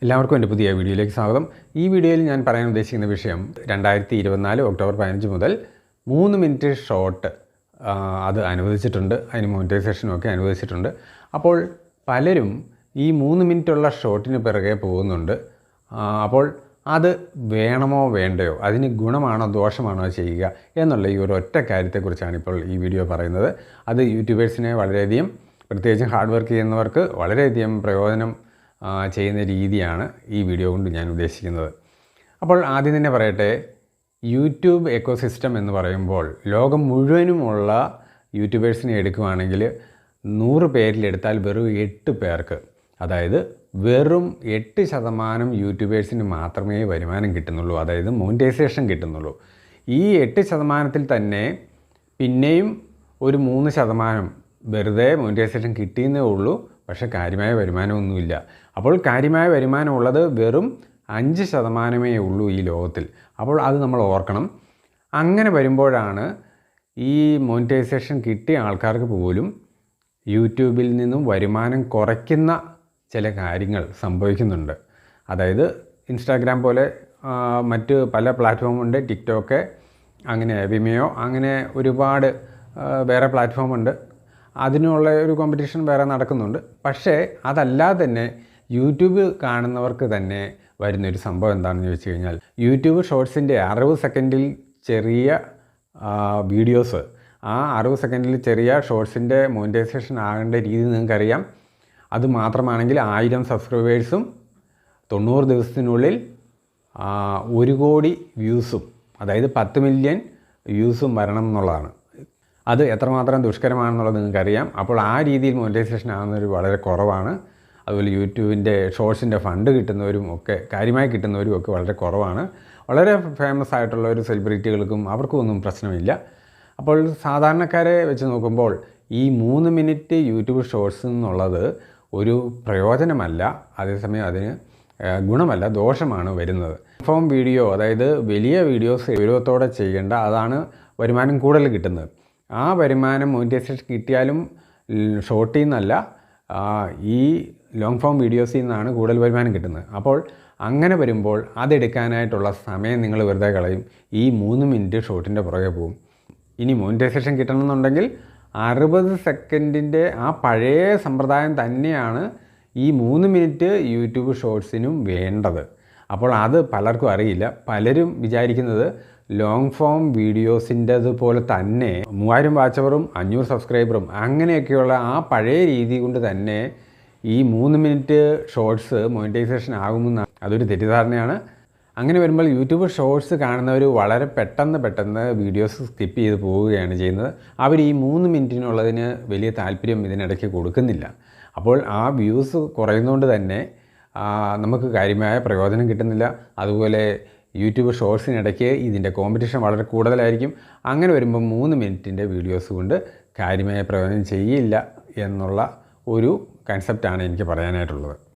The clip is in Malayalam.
എല്ലാവർക്കും എൻ്റെ പുതിയ വീഡിയോയിലേക്ക് സ്വാഗതം. ഈ വീഡിയോയിൽ ഞാൻ പറയാൻ ഉദ്ദേശിക്കുന്ന വിഷയം 2024 ഒക്ടോബർ 15 മുതൽ 3 മിനിറ്റ് ഷോർട്ട് അത് അനുവദിച്ചിട്ടുണ്ട്. അതിന് മോണിറ്റൈസേഷനും ഒക്കെ അനുവദിച്ചിട്ടുണ്ട്. അപ്പോൾ പലരും ഈ 3 മിനിറ്റുള്ള ഷോർട്ടിന് പിറകെ പോകുന്നുണ്ട്. അപ്പോൾ അത് വേണമോ വേണ്ടയോ, അതിന് ഗുണമാണോ ദോഷമാണോ ചെയ്യുക എന്നുള്ള ഈ ഒരു ഒറ്റ കാര്യത്തെക്കുറിച്ചാണ് ഇപ്പോൾ ഈ വീഡിയോ പറയുന്നത്. അത് യൂട്യൂബേഴ്സിനെ വളരെയധികം, പ്രത്യേകിച്ചും ഹാർഡ് വർക്ക് ചെയ്യുന്നവർക്ക് വളരെയധികം പ്രയോജനം ചെയ്യുന്ന രീതിയാണ് ഈ വീഡിയോ കൊണ്ട് ഞാൻ ഉദ്ദേശിക്കുന്നത്. അപ്പോൾ ആദ്യം തന്നെ പറയട്ടെ, യൂട്യൂബ് എക്കോസിസ്റ്റം എന്ന് പറയുമ്പോൾ ലോകം മുഴുവനുമുള്ള യൂട്യൂബേഴ്സിനെ എടുക്കുകയാണെങ്കിൽ 100 പേരിലെടുത്താൽ വെറും 8 പേർക്ക്, അതായത് വെറും 8% യൂട്യൂബേഴ്സിന് മാത്രമേ വരുമാനം കിട്ടുന്നുള്ളൂ, അതായത് മോണിറ്റൈസേഷൻ കിട്ടുന്നുള്ളൂ. ഈ 8%-ൽ തന്നെ പിന്നെയും ഒരു 3% വെറുതെ മോണിറ്റൈസേഷൻ കിട്ടിയെന്നേ ഉള്ളൂ, പക്ഷേ കാര്യമായ വരുമാനമൊന്നുമില്ല. അപ്പോൾ കാര്യമായ വരുമാനമുള്ളത് വെറും 5%-മേ ഉള്ളൂ ഈ ലോകത്തിൽ. അപ്പോൾ അത് നമ്മൾ ഓർക്കണം. അങ്ങനെ വരുമ്പോഴാണ് ഈ മോണിറ്റൈസേഷൻ കിട്ടിയ ആൾക്കാർക്ക് പോലും യൂട്യൂബിൽ നിന്നും വരുമാനം കുറയ്ക്കുന്ന ചില കാര്യങ്ങൾ സംഭവിക്കുന്നുണ്ട്. അതായത് ഇൻസ്റ്റാഗ്രാം പോലെ മറ്റ് പല പ്ലാറ്റ്ഫോമുണ്ട്, ടിക്ടോക്ക്, അങ്ങനെ വിമിയോ, അങ്ങനെ ഒരുപാട് വേറെ പ്ലാറ്റ്ഫോമുണ്ട്. അതിനുള്ള ഒരു കോമ്പറ്റീഷൻ വേറെ നടക്കുന്നുണ്ട്. പക്ഷേ അതല്ലാതെ തന്നെ യൂട്യൂബ് കാണുന്നവർക്ക് തന്നെ വരുന്നൊരു സംഭവം എന്താണെന്ന് ചോദിച്ചു കഴിഞ്ഞാൽ, യൂട്യൂബ് ഷോർട്സിൻ്റെ 60 സെക്കൻഡിൽ ചെറിയ വീഡിയോസ്, ആ 60 സെക്കൻഡിൽ ചെറിയ ഷോർട്സിൻ്റെ മോണിറ്റൈസേഷൻ ആകേണ്ട രീതി നിങ്ങൾക്കറിയാം. അത് മാത്രമാണെങ്കിൽ 1000 സബ്സ്ക്രൈബേഴ്സും 90 ദിവസത്തിനുള്ളിൽ 1 കോടി വ്യൂസും, അതായത് 10 മില്യൺ വ്യൂസും വരണം എന്നുള്ളതാണ്. അത് എത്രമാത്രം ദുഷ്കരമാണെന്നുള്ളത് നിങ്ങൾക്കറിയാം. അപ്പോൾ ആ രീതിയിൽ മോണിറ്റൈസേഷൻ ആകുന്നവർ വളരെ കുറവാണ്. അതുപോലെ യൂട്യൂബിൻ്റെ ഷോർട്സിൻ്റെ ഫണ്ട് കിട്ടുന്നവരും ഒക്കെ, കാര്യമായി കിട്ടുന്നവരും ഒക്കെ വളരെ കുറവാണ്. വളരെ ഫേമസ് ആയിട്ടുള്ള ഒരു സെലിബ്രിറ്റികൾക്കും അവർക്കും ഒന്നും പ്രശ്നമില്ല. അപ്പോൾ സാധാരണക്കാരെ വെച്ച് നോക്കുമ്പോൾ ഈ 3 മിനിറ്റ് യൂട്യൂബ് ഷോർട്സ് എന്നുള്ളത് ഒരു പ്രയോജനമല്ല, അതേസമയം അതിന് ഗുണമല്ല, ദോഷമാണ് വരുന്നത്. ഫോം വീഡിയോ, അതായത് വലിയ വീഡിയോസ് ഗൗരവത്തോടെ ചെയ്യേണ്ട, അതാണ് വരുമാനം കൂടുതൽ കിട്ടുന്നത്. ആ വരുമാനം മോണിറ്റൈസേഷൻ കിട്ടിയാലും ഷോർട്ടിൽ നിന്നല്ല, ഈ ലോങ് ഫോം വീഡിയോസിൽ നിന്നാണ് കൂടുതൽ വരുമാനം കിട്ടുന്നത്. അപ്പോൾ അങ്ങനെ വരുമ്പോൾ അതെടുക്കാനായിട്ടുള്ള സമയം നിങ്ങൾ വെറുതെ കളയും, ഈ 3 മിനിറ്റ് ഷോർട്ടിൻ്റെ പുറകെ പോകും. ഇനി മോണിറ്റൈസേഷൻ കിട്ടണമെന്നുണ്ടെങ്കിൽ 60 സെക്കൻഡിൻ്റെ ആ പഴയ സമ്പ്രദായം തന്നെയാണ് ഈ 3 മിനിറ്റ് യൂട്യൂബ് ഷോർട്സിനും വേണ്ടത്. അപ്പോൾ അത് പലർക്കും അറിയില്ല. പലരും വിചാരിക്കുന്നത് ലോങ് ഫോം വീഡിയോസിൻ്റെത് പോലെ തന്നെ 3000 വാച്ച് അവറും 500 സബ്സ്ക്രൈബറും അങ്ങനെയൊക്കെയുള്ള ആ പഴയ രീതി കൊണ്ട് തന്നെ ഈ 3 മിനിറ്റ് ഷോർട്സ് മോണിറ്റൈസേഷൻ ആകുമെന്ന്, അതൊരു തെറ്റിദ്ധാരണയാണ്. അങ്ങനെ വരുമ്പോൾ യൂട്യൂബ് ഷോർട്സ് കാണുന്നവർ വളരെ പെട്ടെന്ന് വീഡിയോസ് സ്കിപ്പ് ചെയ്ത് പോവുകയാണ് ചെയ്യുന്നത്. അവർ ഈ 3 മിനിറ്റിനുള്ളതിന് വലിയ താല്പര്യം ഇതിനിടയ്ക്ക് കൊടുക്കുന്നില്ല. അപ്പോൾ ആ വ്യൂസ് കുറയുന്നതുകൊണ്ട് തന്നെ നമുക്ക് കാര്യമായ പ്രയോജനം കിട്ടുന്നില്ല. അതുപോലെ യൂട്യൂബ് ഷോർട്സിനിടയ്ക്ക് ഇതിൻ്റെ കോമ്പറ്റീഷൻ വളരെ കൂടുതലായിരിക്കും. അങ്ങനെ വരുമ്പോൾ 3 മിനിറ്റിൻ്റെ വീഡിയോസ് കൊണ്ട് കാര്യമായ പ്രയോജനം ചെയ്യില്ല എന്നുള്ള ഒരു കൺസെപ്റ്റാണ് എനിക്ക് പറയാനായിട്ടുള്ളത്.